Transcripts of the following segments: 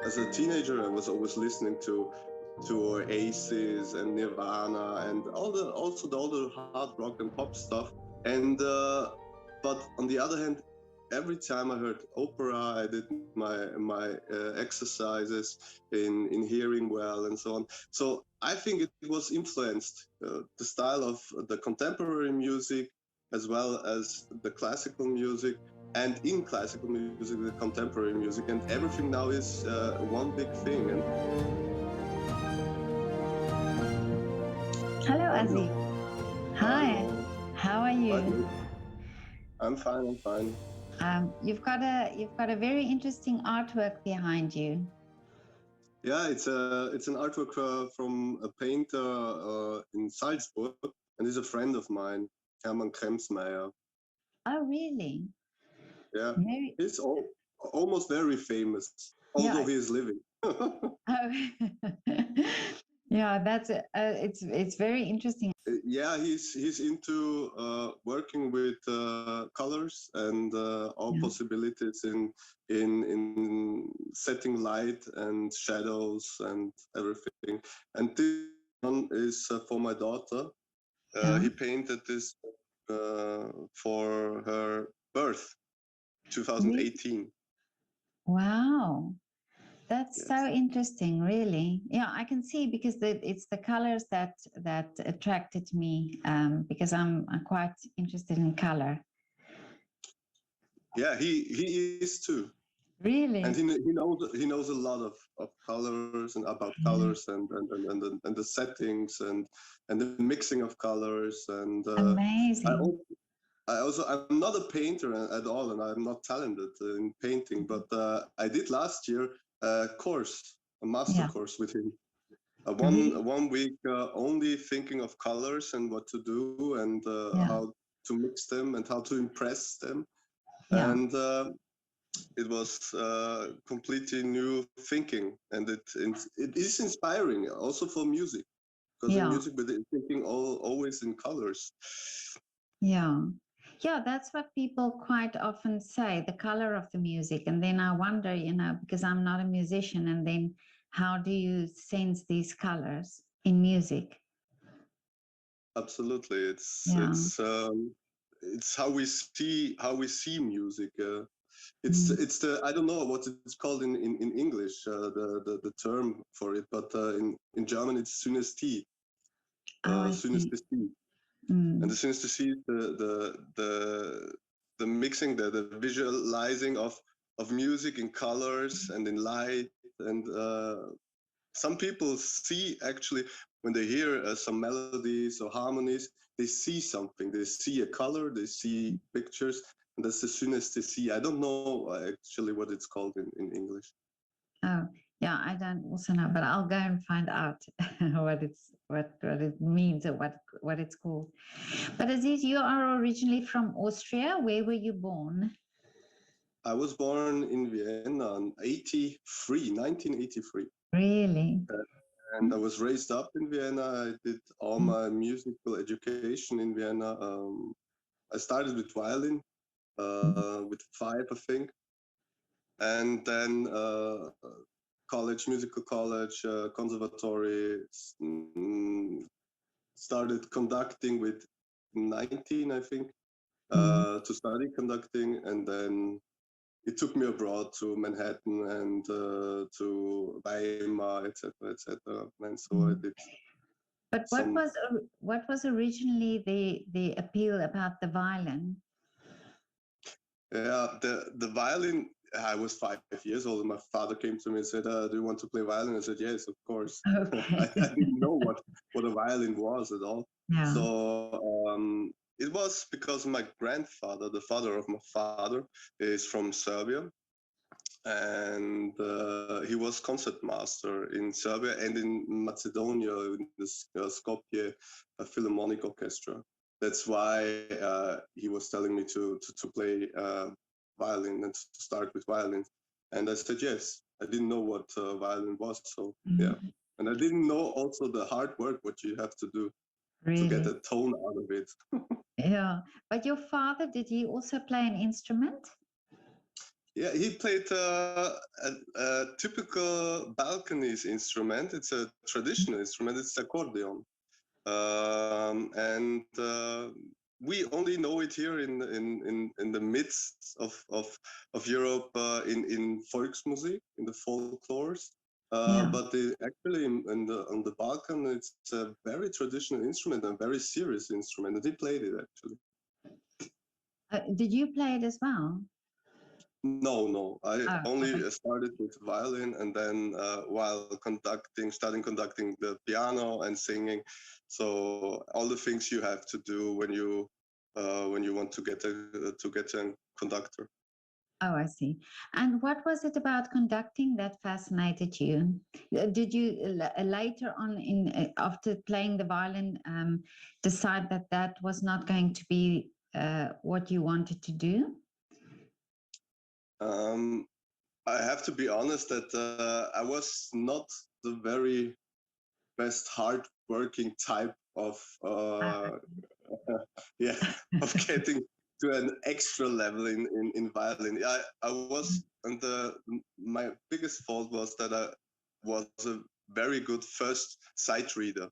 As a teenager, I was always listening to Oasis and Nirvana and all the hard rock and pop stuff. And but on the other hand, every time I heard opera, I did my exercises in hearing well and so on. So I think it was influenced the style of the contemporary music as well as the classical music, and in classical music, the contemporary music, and everything now is one big thing. And Hello, hello, Azzy. Hi, hello, how are you? I'm fine. I'm fine. You've got a very interesting artwork behind you. Yeah, it's an artwork from a painter in Salzburg, and he's a friend of mine, Hermann Kremsmeier. Oh, really? Yeah, Very, he's almost very famous, although yeah. he is living. Oh, yeah. It's very interesting. Yeah, he's into working with colors and all Yeah. possibilities in setting light and shadows and everything. And this one is for my daughter. Yeah. He painted this for her birth, Really? 2018. Wow. That's so Yes. interesting, really. Yeah, I can see because it's the colors that attracted me because I'm quite interested in color. Yeah, he is too. And Really? he knows a lot of colors and about Yeah. colors and the settings and the mixing of colors and Amazing. I'm not a painter at all, and I'm not talented in painting, but I did last year a master Yeah. course with him, Really? one week only thinking of colors and what to do and Yeah. how to mix them and how to impress them. Yeah. And it was completely new thinking, and it is inspiring also for music, because in Yeah. music we're thinking always in colors. Yeah. Yeah, that's what people quite often say, the color of the music. And then I wonder, because I'm not a musician, and then how do you sense these colors in music? Absolutely, Yeah. it's how we see music. Mm. It's the I don't know what it's called in English, the term for it, but in German it's Synästhesie, Oh, I see. Synästhesie. And the Mm. synesthesia is the mixing, the visualizing of music in colors and in light. And some people see actually when they hear some melodies or harmonies, they see something. They see a color, they see pictures, and that's the synesthesia. I don't know actually what it's called in English. Oh, yeah, I don't also know, but I'll go and find out what it means or what it's called. But Aziz, you are originally from Austria. Where were you born? I was born in Vienna in 83, 1983. Really? And I was raised up in Vienna. I did all Mm. my musical education in Vienna. I started with violin with 5, I think, and then college, musical college, conservatory. Started conducting with 19, I think, Mm. to study conducting, and then it took me abroad to Manhattan and to Weimar, etc., etc. And so I Mm. did But some. what was originally the appeal about the violin? Yeah, the violin. I was 5 years old, and my father came to me and said, "Do you want to play violin?" I said, "Yes, of course." Okay. I didn't know what a violin was at all. Yeah. So it was because my grandfather, the father of my father, is from Serbia, and he was concertmaster in Serbia and in Macedonia, in the Skopje Philharmonic Orchestra. That's why he was telling me to play violin and to start with violin. And I said yes. I didn't know what violin was, so yeah. Mm. And I didn't know also the hard work what you have to do to get Really? a tone out of it. Yeah. But your father, did he also play an instrument? Yeah, he played a typical balconies instrument. It's a traditional instrument. It's accordion, and we only know it here in the midst of Europe in Volksmusik, in the folklores. Yeah. But actually in the on the Balkan, it's a very traditional instrument and very serious instrument, and he played it actually. Did you play it as well? No, no. I Oh, only okay. started with violin, and then while studying conducting the piano and singing. So all the things you have to do when you want to get a conductor. Oh, I see. And what was it about conducting that fascinated you? Did you later on, in after playing the violin, decide that that was not going to be what you wanted to do? Um, I have to be honest that I was not the very best hard-working type of yeah of getting to an extra level in violin. I was and my biggest fault was that I was a very good first sight reader.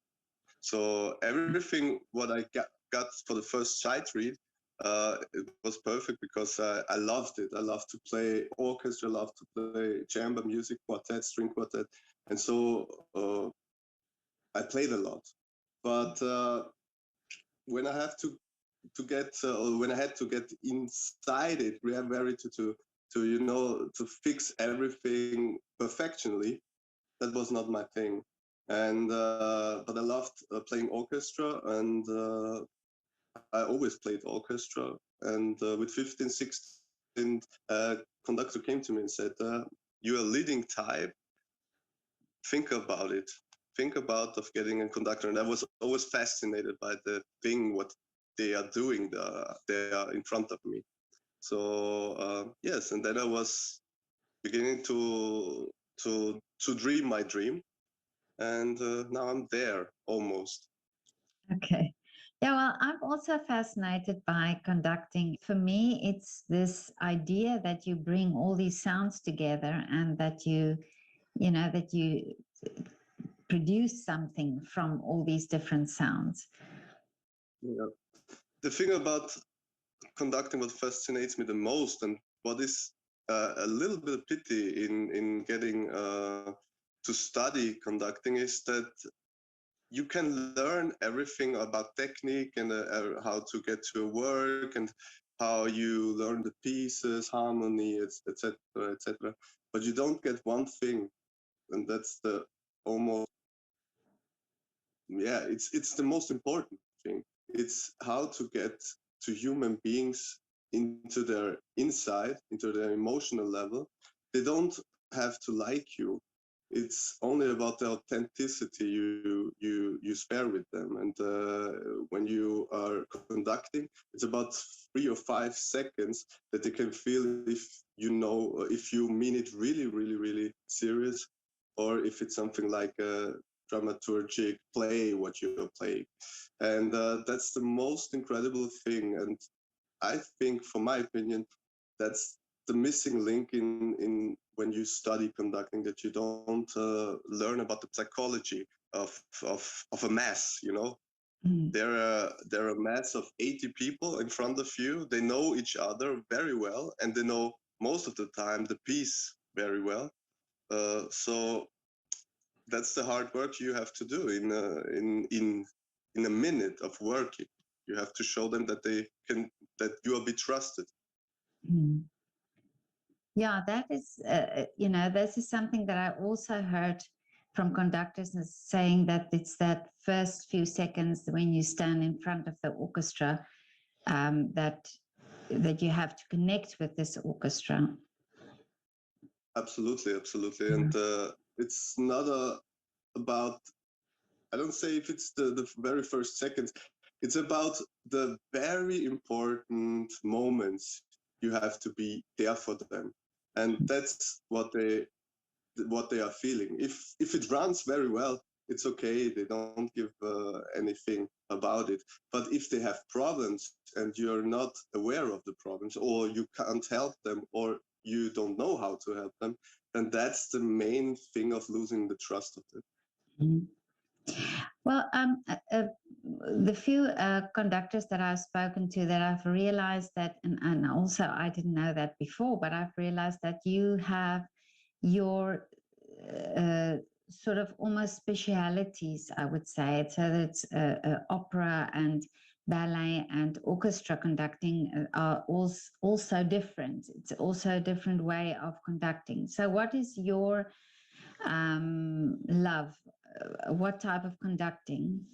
So everything what I got for the first sight read, it was perfect because I loved it. I loved to play orchestra, loved to play chamber music, quartet, string quartet, and so I played a lot. But when I have to get or when I had to get inside it, very to you know to fix everything perfectionally, that was not my thing. And but I loved playing orchestra, and I always played orchestra. And with 15, 16, conductor came to me and said, "You're a leading type. Think about it. Think about of getting a conductor." And I was always fascinated by the thing what they are doing. They are in front of me. So yes, and then I was beginning to dream my dream, and now I'm there almost. Okay. Yeah, well, I'm also fascinated by conducting. For me, it's this idea that you bring all these sounds together and that that you produce something from all these different sounds. Yeah. The thing about conducting what fascinates me the most, and what is a little bit of pity in getting to study conducting, is that you can learn everything about technique and how to get to work and how you learn the pieces, harmony, etc., etc. But you don't get one thing, and that's the almost yeah, it's the most important thing. It's how to get to human beings into their inside, into their emotional level. They don't have to like you. It's only about the authenticity you spare with them. And when you are conducting, it's about 3 or 5 seconds that they can feel if you know if you mean it really, really, really serious, or if it's something like a dramaturgic play what you're playing. And that's the most incredible thing. And I think, for my opinion, that's the missing link in when you study conducting, that you don't learn about the psychology of a mass. You know, Mm. they're a mass of 80 people in front of you. They know each other very well, and they know most of the time the piece very well. So that's the hard work you have to do in a minute of working. You have to show them that they can that you will be trusted. Mm. Yeah, that is, this is something that I also heard from conductors is saying that it's that first few seconds when you stand in front of the orchestra that you have to connect with this orchestra. Absolutely, absolutely. Yeah. And it's not about, I don't say if it's the very first seconds, it's about the very important moments. You have to be there for them. And that's what they are feeling. If it runs very well, it's okay. They don't give anything about it. But if they have problems and you're not aware of the problems, or you can't help them, or you don't know how to help them, then that's the main thing of losing the trust of them. Mhm. Well, the few conductors that I've spoken to, that I've realized that, and also I didn't know that before, but I've realized that you have your uh, sort of almost specialities, I would say. So that's opera and ballet and orchestra conducting are also different. It's also a different way of conducting. So, what is your love? What type of conducting?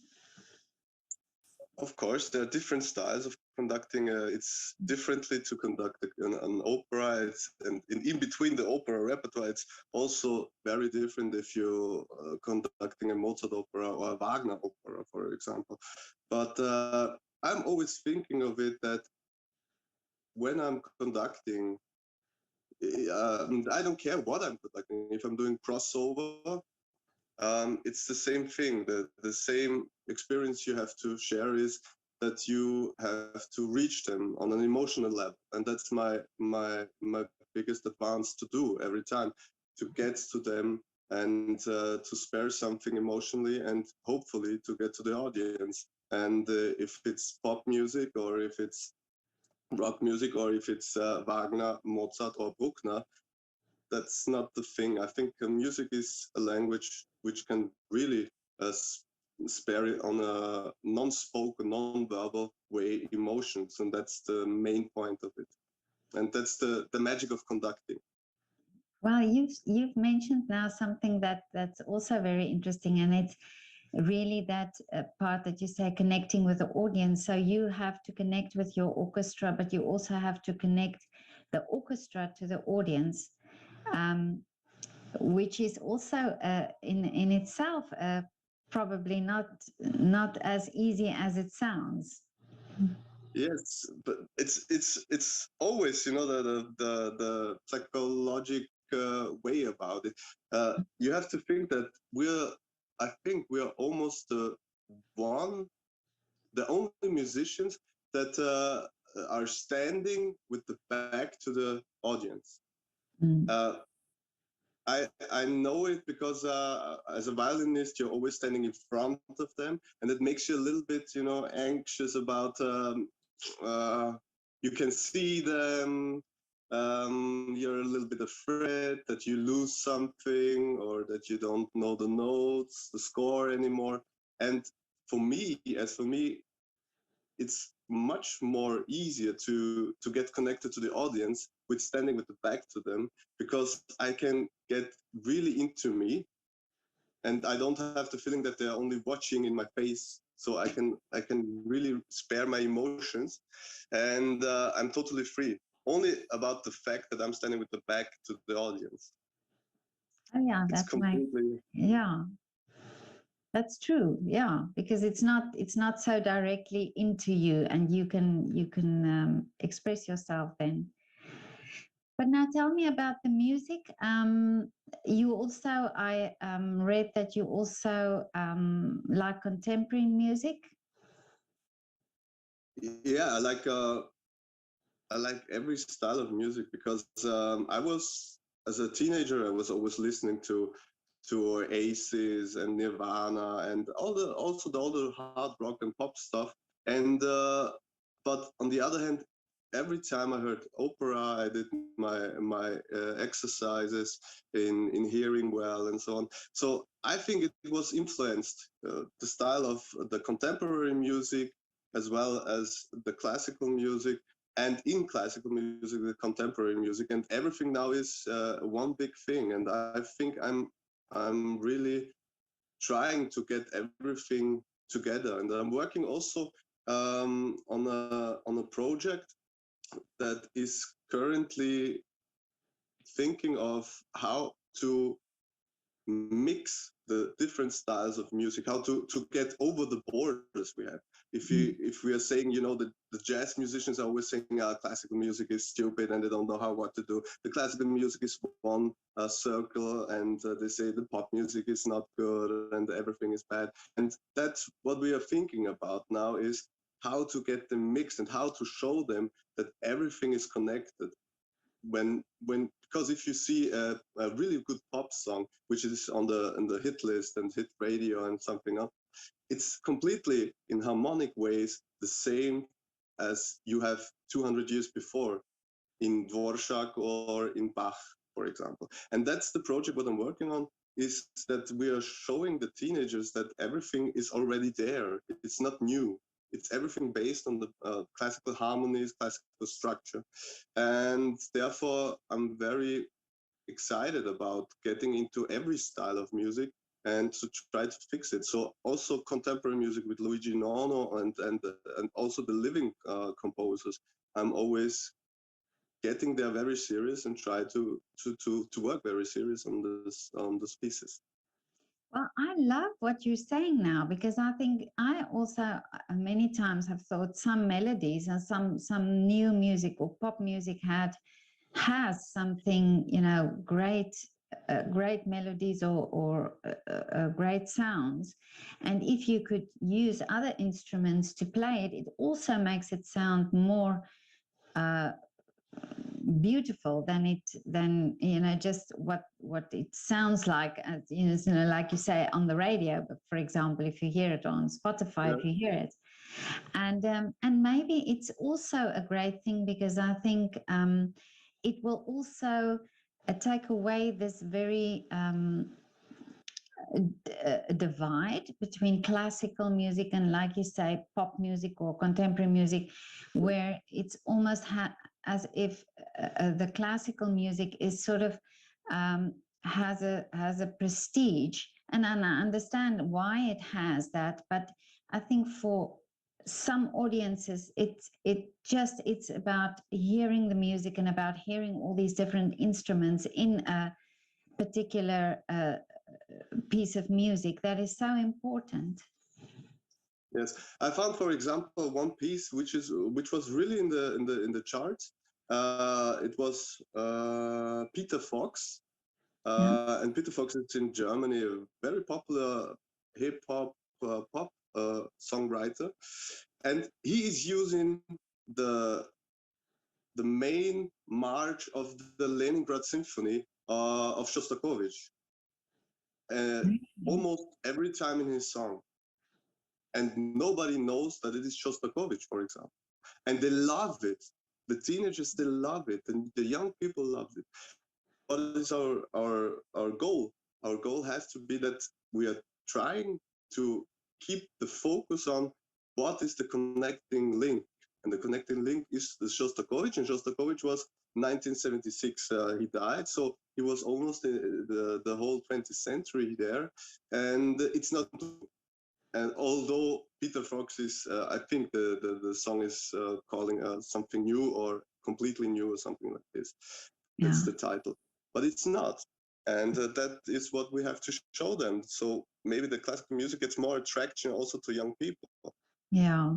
Of course, there are different styles of conducting. It's differently to conduct an opera. And in between the opera repertoire, it's also very different if you're conducting a Mozart opera or a Wagner opera, for example. But I'm always thinking of it that when I'm conducting, I don't care what I'm conducting. If I'm doing crossover, it's the same thing. The same experience you have to share is that you have to reach them on an emotional level, and that's my biggest advance to do every time, to get to them and to spare something emotionally, and hopefully to get to the audience. And if it's pop music, or if it's rock music, or if it's Wagner, Mozart, or Bruckner, that's not the thing. I think music is a language which can really spare it on a non-spoken, non-verbal way emotions, and that's the main point of it. And that's the magic of conducting. Well, you've mentioned now something that's also very interesting, and it's really that part that you say connecting with the audience. So you have to connect with your orchestra, but you also have to connect the orchestra to the audience, um, which is also in itself probably not as easy as it sounds. Yes, but it's always, you know, the psychologic way about it. You have to think that I think we're almost the only musicians that are standing with the back to the audience. Mm. Uh, I know it because as a violinist, you're always standing in front of them, and it makes you a little bit, you know, anxious about. You can see them. You're a little bit afraid that you lose something, or that you don't know the notes, the score anymore. And for me, it's much more easier to get connected to the audience with standing with the back to them, because I can get really into me, and I don't have the feeling that they're only watching in my face. So I can really spare my emotions, and I'm totally free. Only about the fact that I'm standing with the back to the audience. Oh yeah, It's that's my completely. yeah. That's true. Yeah, because it's not so directly into you, and you can express yourself then. But now tell me about the music. You also I read that you also like contemporary music. Yeah, I like every style of music, because I was, as a teenager, I was always listening to Aces and Nirvana and also the older hard rock and pop stuff. And but on the other hand, every time I heard opera, I did my exercises in hearing well and so on. So I think it was influenced, the style of the contemporary music as well as the classical music, and in classical music, the contemporary music, and everything now is one big thing. And I think I'm really trying to get everything together, and I'm working also on a project that is currently thinking of how to mix the different styles of music, how to get over the borders we have. If we are saying, you know, the jazz musicians are always saying, classical music is stupid and they don't know how what to do. The classical music is one circle, and they say the pop music is not good and everything is bad. And that's what we are thinking about now, is how to get them mixed and how to show them that everything is connected. when because if you see a really good pop song which is on the hit list and hit radio and something else, it's completely in harmonic ways the same as you have 200 years before in Dvorak or in Bach, for example. And that's the project what I'm working on, is that we are showing the teenagers that everything is already there. It's not new. It's everything based on the classical harmonies, classical structure. And therefore, I'm very excited about getting into every style of music and to try to fix it. So also contemporary music with Luigi Nono and also the living composers. I'm always getting there very serious and try to work very serious on this pieces. Well, I love what you're saying now, because I think I also many times have thought some melodies and some new music or pop music has something, you know, great melodies or great sounds, and if you could use other instruments to play it, it also makes it sound more uh, beautiful than you know, just what it sounds like, as you know, like you say, on the radio. But for example, if you hear it on Spotify, Yeah. if you hear it, and maybe it's also a great thing, because I think it will also take away this very divide between classical music and, like you say, pop music or contemporary music, where it's almost as if the classical music is sort of has a prestige, and I understand why it has that, but I think for some audiences it's about hearing the music and about hearing all these different instruments in a particular piece of music that is so important. Yes, I found, for example, one piece which was really in the charts. It was Peter Fox, Yeah. and Peter Fox is in Germany, a very popular hip hop pop songwriter, and he is using the the main march of the Leningrad Symphony of Shostakovich almost every time in his song, and nobody knows that it is Shostakovich, for example, and they love it. The teenagers, they love it, and the young people love it. What is our goal? Our goal has to be that we are trying to keep the focus on what is the connecting link, and the connecting link is the Shostakovich, and Shostakovich was 1976. He died, so he was almost the whole 20th century there, and it's not. And although Peter Fox is, I think the song is calling something new or completely new or something like this. That's Yeah. the title, but it's not. And that is what we have to show them. So maybe the classical music gets more attraction also to young people. Yeah.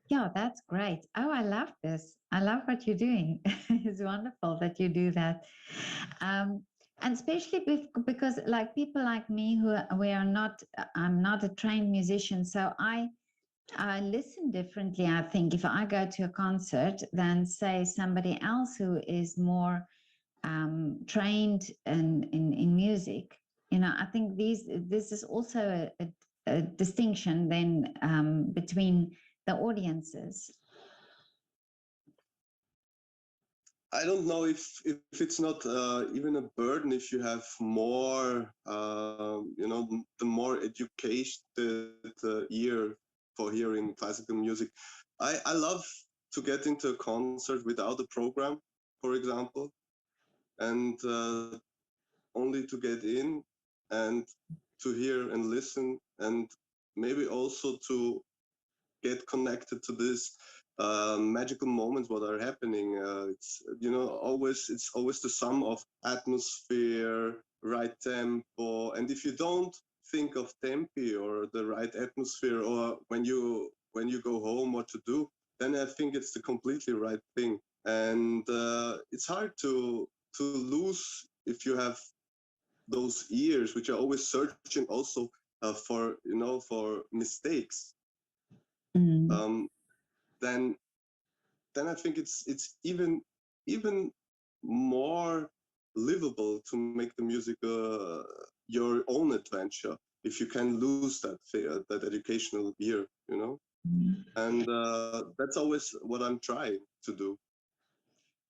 Yeah, that's great. Oh, I love this. I love what you're doing. It's wonderful that you do that. Um, and especially because like people like me we are not, I'm not a trained musician, so I listen differently, I think, if I go to a concert than, say, somebody else who is more trained in music. You know, I think this is also a distinction then between the audiences. I don't know if it's not even a burden if you have more, the more educated ear for hearing classical music. I love to get into a concert without a program, for example, and only to get in and to hear and listen, and maybe also to get connected to this magical moments what are happening. It's always the sum of atmosphere, right tempo, and if you don't think of tempi or the right atmosphere, or when you go home what to do, then I think it's the completely right thing. And it's hard to lose if you have those ears which are always searching also for mistakes. Mm. um, then I think it's even more livable to make the music your own adventure if you can lose that educational year, you know. Mhm. And that's always what I'm trying to do.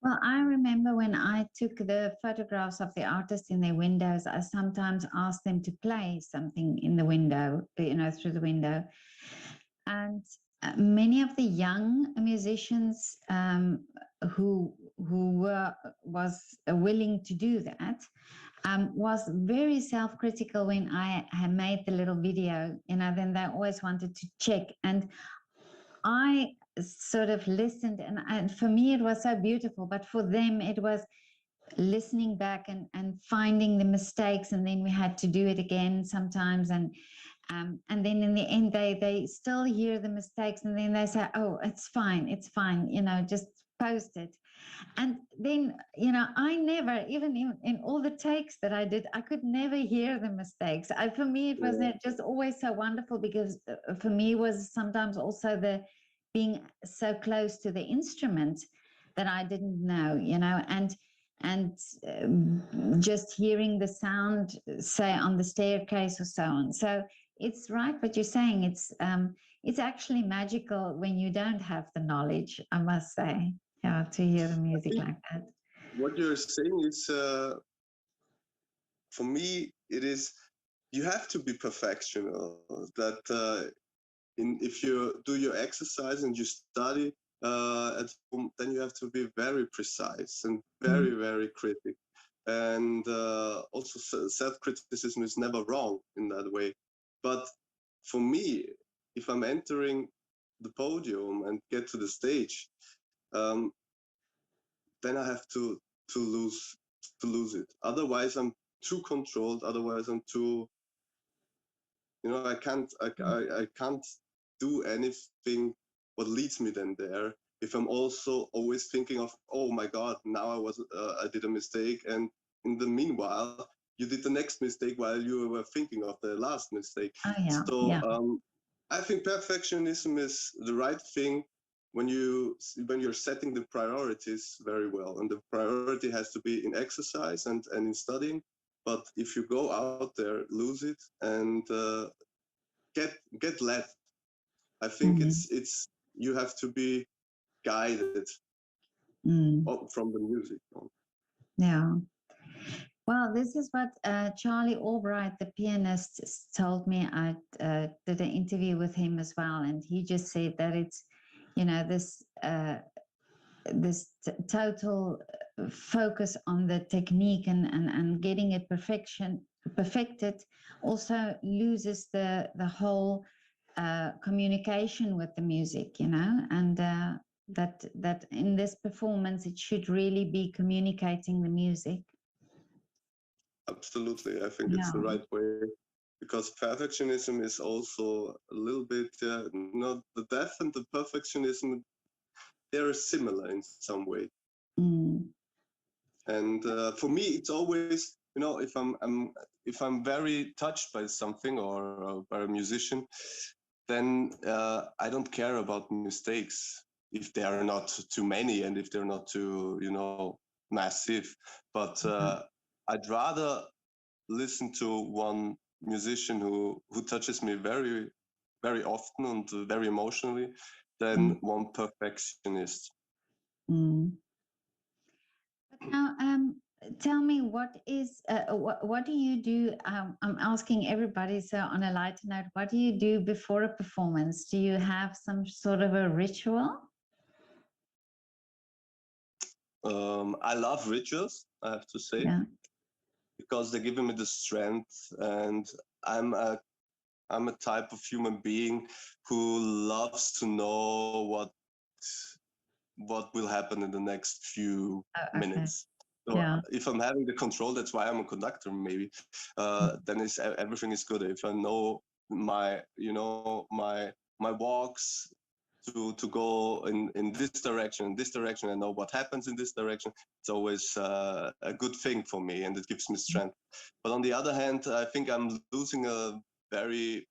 Well, I remember when I took the photographs of the artists in their windows, I sometimes asked them to play something in the window, through the window. And many of the young musicians who was willing to do that was very self-critical when I had made the little video. Then they always wanted to check, and I sort of listened, and for me it was so beautiful, but for them it was listening back and finding the mistakes, and then we had to do it again sometimes, and then in the end they still hear the mistakes, and then they say, oh, it's fine, just post it. And then I never, even in all the takes that I did, I could never hear the mistakes. For me it was Yeah, just always so wonderful, because for me was sometimes also the being so close to the instrument that I didn't know, and just hearing the sound, say, on the staircase or so on. So it's right what you're saying. It's actually magical when you don't have the knowledge, I must say, to hear the I music think like that. what you're saying is, for me, it is you have to be perfectional. That if you do your exercise and you study at home, then you have to be very precise and very, Mm, very critic. And also, self-criticism is never wrong in that way. But for me, if I'm entering the podium and get to the stage, um, then I have to lose to lose it. Otherwise, I'm too controlled. Otherwise, I'm too, I can't do anything what leads me then there if I'm also always thinking of, oh my god, now I did a mistake, and in the meanwhile you did the next mistake while you were thinking of the last mistake. oh yeah, So yeah. I think perfectionism is the right thing when you're setting the priorities very well, and the priority has to be in exercise and in studying. But if you go out there, lose it, and get led. I think Mm, it's you have to be guided mm, from the music. yeah. Well, this is what Charlie Albright, the pianist, told me. I did an interview with him as well, and he just said that it's, this total focus on the technique and getting it perfected also loses the whole communication with the music, and that in this performance it should really be communicating the music. Absolutely, I think it's Yeah. the right way, because perfectionism is also a little bit, the death and the perfectionism, they're similar in some way. Mm. And for me, it's always, if I'm very touched by something or by a musician, then I don't care about mistakes if they are not too many and if they're not too, massive. But Yeah. I'd rather listen to one musician who touches me very, very often and very emotionally than Mm. one perfectionist. Mm. But now, tell me, what do you do? I'm asking everybody, so on a lighter note, what do you do before a performance? Do you have some sort of a ritual? I love rituals, I have to say, Yeah. because they're giving me the strength, and I'm a I'm a type of human being who loves to know what will happen in the next few Oh, okay. minutes. So Yeah. if I'm having the control, that's why I'm a conductor. Maybe then everything is good. If I know my walks to go in this direction, I know what happens in this direction. It's always a good thing for me, and it gives me strength. But on the other hand, I think I'm losing a very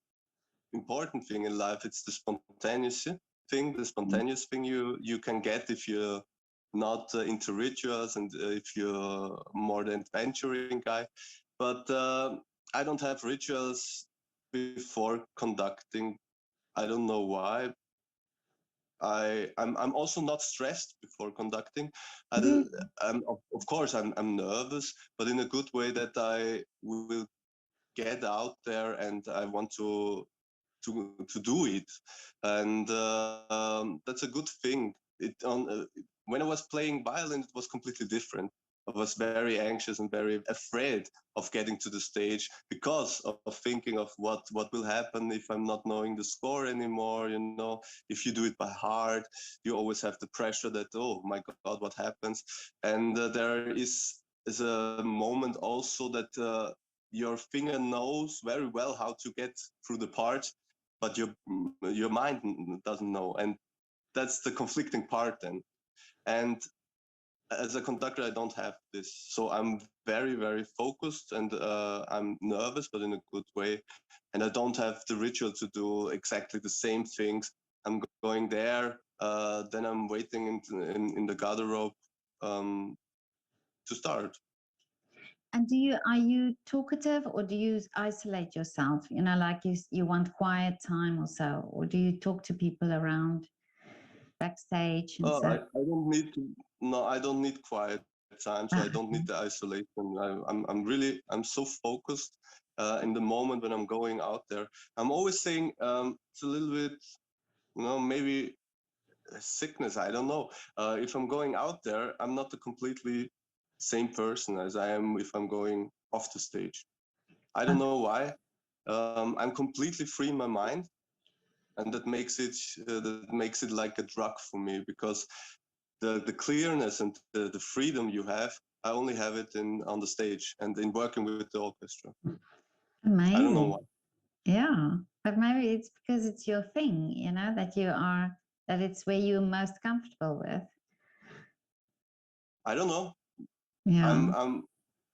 important thing in life. It's the spontaneous thing you can get if you not into rituals, and if you're more the adventuring guy. But I don't have rituals before conducting. I don't know why. I'm also not stressed before conducting. I, Really? of course, I'm nervous, but in a good way that I will get out there and I want to do it, and that's a good thing. When I was playing violin, it was completely different. I was very anxious and very afraid of getting to the stage because of thinking of what will happen if I'm not knowing the score anymore. You know, if you do it by heart, you always have the pressure that, oh my God, what happens? And there is a moment also that your finger knows very well how to get through the part, but your mind doesn't know, and that's the conflicting part then. And as a conductor, I don't have this, so I'm very focused, and I'm nervous, but in a good way. And I don't have the ritual to do exactly the same things. I'm going there, then I'm waiting in the garderobe um, to start. And are you talkative, or do you isolate yourself? You know, like you want quiet time or so, or do you talk to people around backstage and Oh, so? I don't need to. No, I don't need quiet time, so I don't Ah, need the isolation. I'm so focused in the moment when I'm going out there. I'm always saying it's a little bit, maybe a sickness. I don't know. If I'm going out there, I'm not a completely same person as I am if I'm going off the stage. I don't ah, know why. I'm completely free in my mind, and that makes it like a drug for me, because the clearness and the freedom you have, I only have it in on the stage and in working with the orchestra. I don't know why. amazing. Yeah, but maybe it's because it's your thing, you know, that it's where you're most comfortable with. I don't know. Yeah,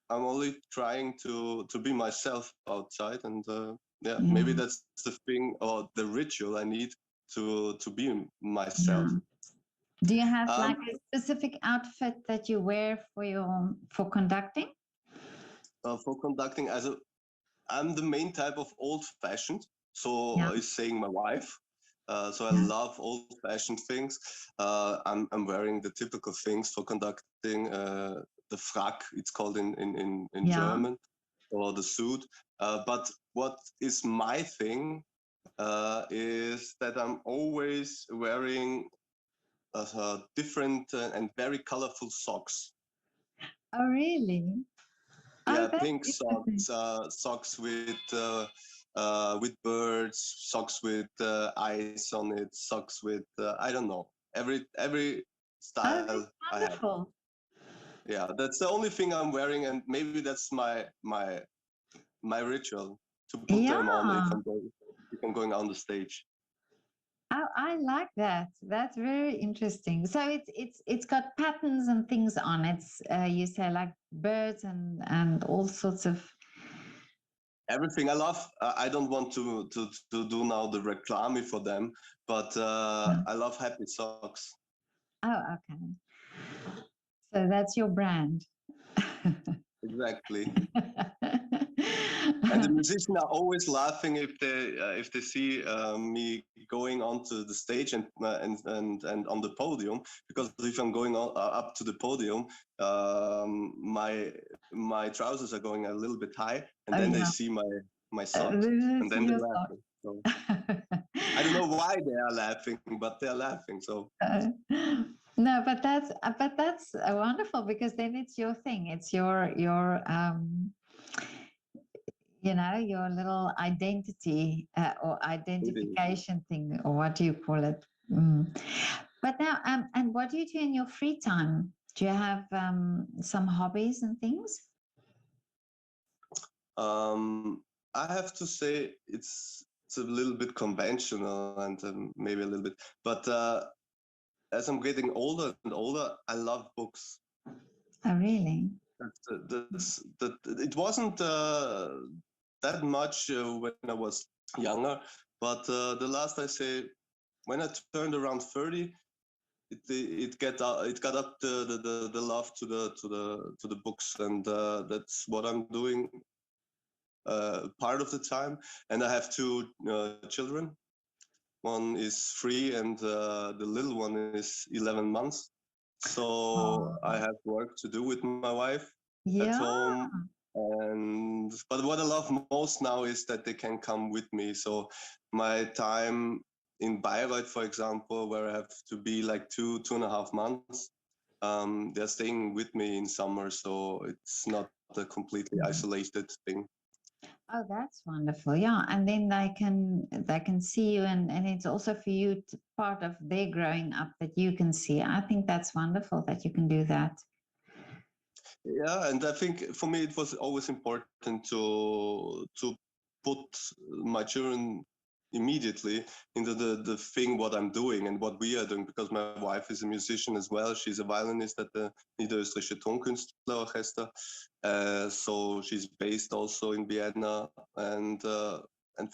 I'm only trying to be myself outside, and yeah, maybe yeah, that's the thing or the ritual I need to be myself. yeah. Do you have Um, like a specific outfit that you wear for conducting? for conducting, I'm the main type of old-fashioned, so Yeah, is saying my wife. So I yeah, love old-fashioned things. I'm wearing the typical things for conducting. The frack, it's called in yeah. German, or the suit. But what is my thing is that I'm always wearing different and very colorful socks. Oh, really? Oh, Yeah, that's pink interesting. socks, socks with birds, socks with eyes on it, socks with I don't know, every Oh, style that's I have. wonderful. Yeah, that's the only thing I'm wearing, and maybe that's my ritual, to put them on Yeah. if I'm going on the stage. Oh, I like that. That's very interesting. So it's got patterns and things on it. You say like birds and all sorts of. Everything I love. I don't want to do now the reclame for them, but Yeah. I love happy socks. Oh, okay. So that's your brand. Exactly. And the musicians are always laughing if they see me going onto the stage and on the podium, because if I'm going up to the podium, my trousers are going a little bit high, and Oh, then they yeah. see my socks, and This is then they're your laughing. So I don't know why they are laughing, but they're laughing. So Uh, no, but that's wonderful, because then it's your thing. It's your little identity, or it is. identification thing, or what do you call it? Mm. But now, and what do you do in your free time? Do you have some hobbies and things? I have to say it's a little bit conventional, and maybe a little bit, but as I'm getting older and older, I love books. Oh, really? It wasn't that much when I was younger, but the last I say, when I turned around 30, it got up the love to the books, and that's what I'm doing part of the time. And I have two children. One is 3, and the little one is 11 months. So Oh, I have work to do with my wife at yeah. home. And but what I love most now is that they can come with me. So my time in Bayreuth, for example, where I have to be like 2.5 months, they're staying with me in summer, so it's not a completely Mhm. isolated thing. Oh, that's wonderful. Yeah, and then they can see you, and it's also for you part of their growing up that you can see. I think that's wonderful that you can do that. Yeah, and I think for me it was always important to put my children immediately into the thing what I'm doing and what we are doing, because my wife is a musician as well. She's a violinist at the Niederösterreichische Tonkünstlerorchester, so she's based also in Vienna, and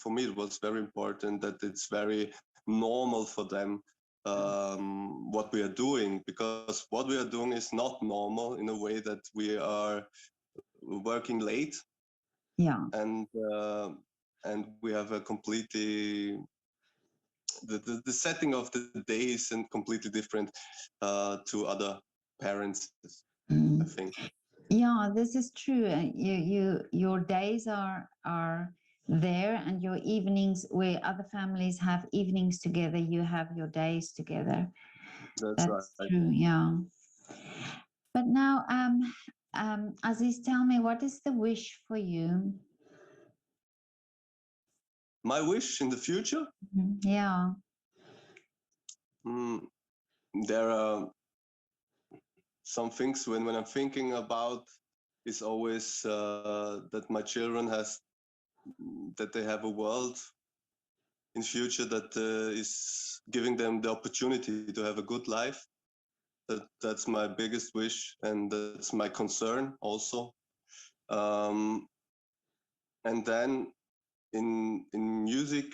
for me it was very important that it's very normal for them what we are doing, because what we are doing is not normal in a way that we are working late, Yeah. and and we have a completely the setting of the day is and completely different to other parents, I Mm. think. Yeah, this is true. Your days are there, and your evenings where other families have evenings together, you have your days together. That's right. That's true. Yeah. But now, Aziz, tell me, what is the wish for you? My wish in the future, Yeah. mm, there are some things when I'm thinking about is always that my children has that they have a world in future that is giving them the opportunity to have a good life. That's my biggest wish, and that's my concern also. Um, and then in music,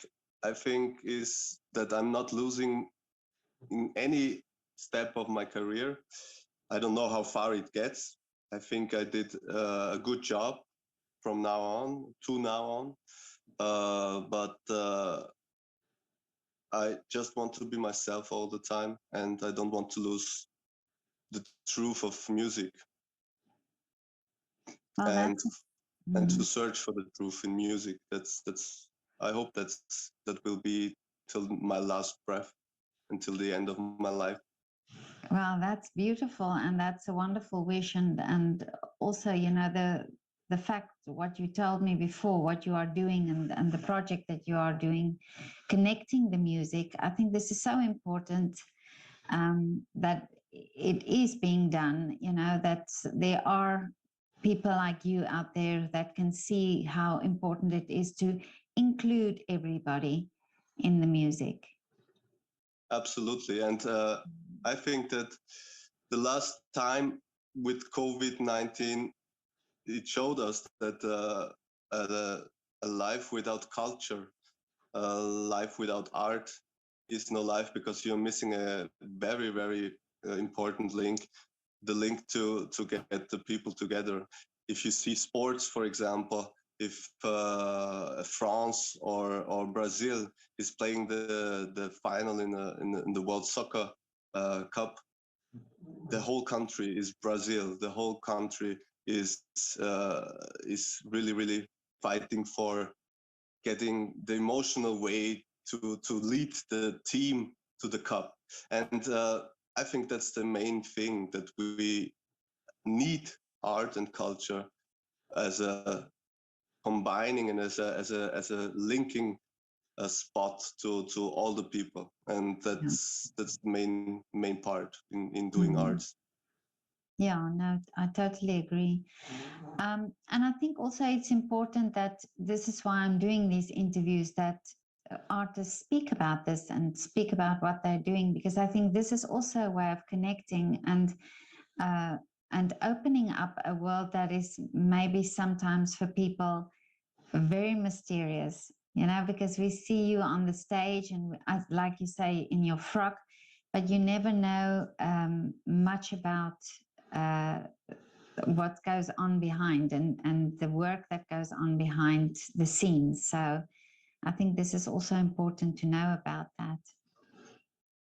I think is that I'm not losing in any step of my career. I don't know how far it gets. I think I did a good job from now on to now on. But I just want to be myself all the time, and I don't want to lose the truth of music, Well, and that's. and to Mhm. search for the truth in music. That's I hope that will be till my last breath, until the end of my life. Well, that's beautiful, and that's a wonderful wish, and also, the fact what you told me before, what you are doing, and the project that you are doing, connecting the music. I think this is so important, that it is being done. That there are people like you out there that can see how important it is to include everybody in the music. Absolutely, and I think that the last time with COVID-19, it showed us that a life without culture, a life without art is no life, because you're missing a very, very important link, the link to get the people together. If you see sports, for example, if France or Brazil is playing the final in the World Soccer Cup, the whole country is Brazil. The whole country is really, really fighting for getting the emotional way to lead the team to the cup. And I think that's the main thing, that we need art and culture as a combining and as a linking spot to all the people, and Yeah. that's the main part in doing Mhm. arts. Yeah, no, I totally agree. And I think also it's important that this is why I'm doing these interviews, that artists speak about this and speak about what they're doing, because I think this is also a way of connecting uh, and opening up a world that is maybe sometimes for people very mysterious, because we see you on the stage and like you say, in your frock, but you never know much about what goes on behind and the work that goes on behind the scenes. So I think this is also important to know about that.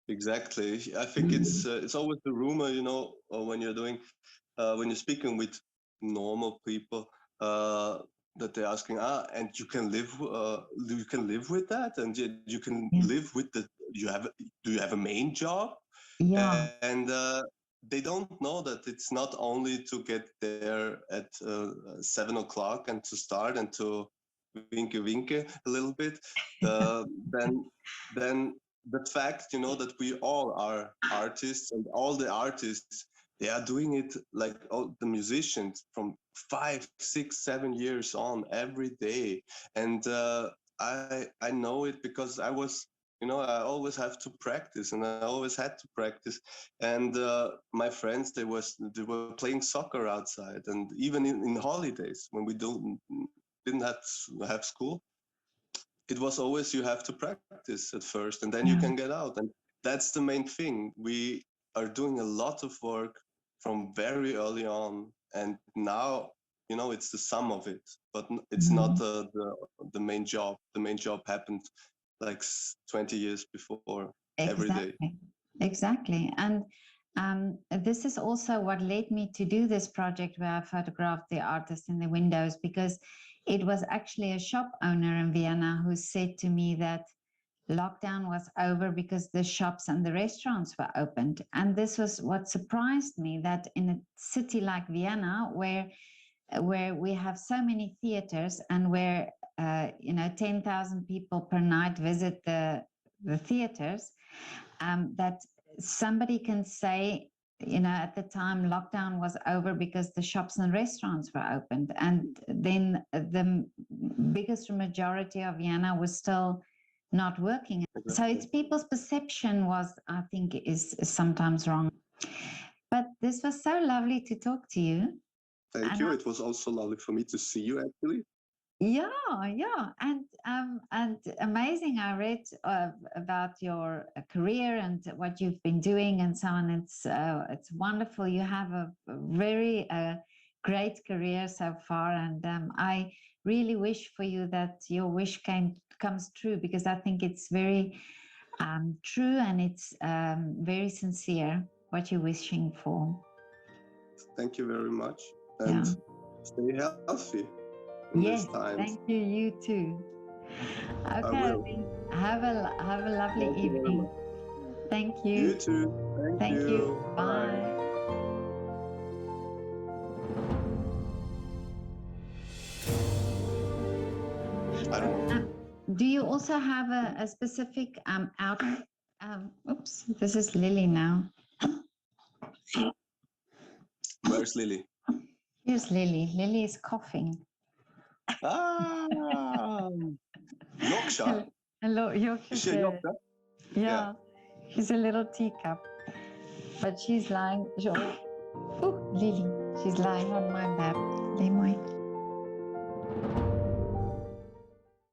Exactly. I think it's always the rumor, or when you're speaking with normal people, that they're asking, and you can live with that, and you can Yeah. live with the. Do you have a main job? Yeah. And they don't know that it's not only to get there at 7 o'clock and to start and to winke a little bit, then the fact that we all are artists, and all the artists, they are doing it like all the musicians from 5, 6, 7 years on every day. And I know it because I always have to practice, and I always had to practice. And my friends, they were playing soccer outside, and even in holidays when we didn't have school, it was always you have to practice at first, and then you Yeah. can get out. And that's the main thing. We are doing a lot of work from very early on, and now it's the sum of it, but it's not the main job. The main job happened like 20 years before, every day. Exactly. And this is also what led me to do this project where I photographed the artist in the windows, because it was actually a shop owner in Vienna who said to me that lockdown was over because the shops and the restaurants were opened. And this was what surprised me, that in a city like Vienna, where we have so many theaters and where 10,000 people per night visit the theaters, that somebody can say, at the time lockdown was over because the shops and restaurants were opened, and then the biggest majority of Vienna was still not working. So it's people's perception was, I think, is sometimes wrong. But this was so lovely to talk to you. Thank you. It was also lovely for me to see you, actually. Yeah, and amazing. I read about your career and what you've been doing and so on. It's wonderful. You have a very great career so far, and I really wish for you that your wish comes true, because I think it's very true, and it's very sincere what you're wishing for. Thank you very much, and stay healthy. Yes, thank you. You too. Okay, have a lovely evening. Thank you. You too. Thank you. Bye. I don't know. Do you also have a specific out? Oops, this is Lily now. Where's Lily? Here's Lily. Lily is coughing. Yorkshire. Hello, Yorkshire. Is she a Yorkshire? Yeah, she's a little teacup, but she's lying. Oh, Lily, she's lying on my lap. Lemoy.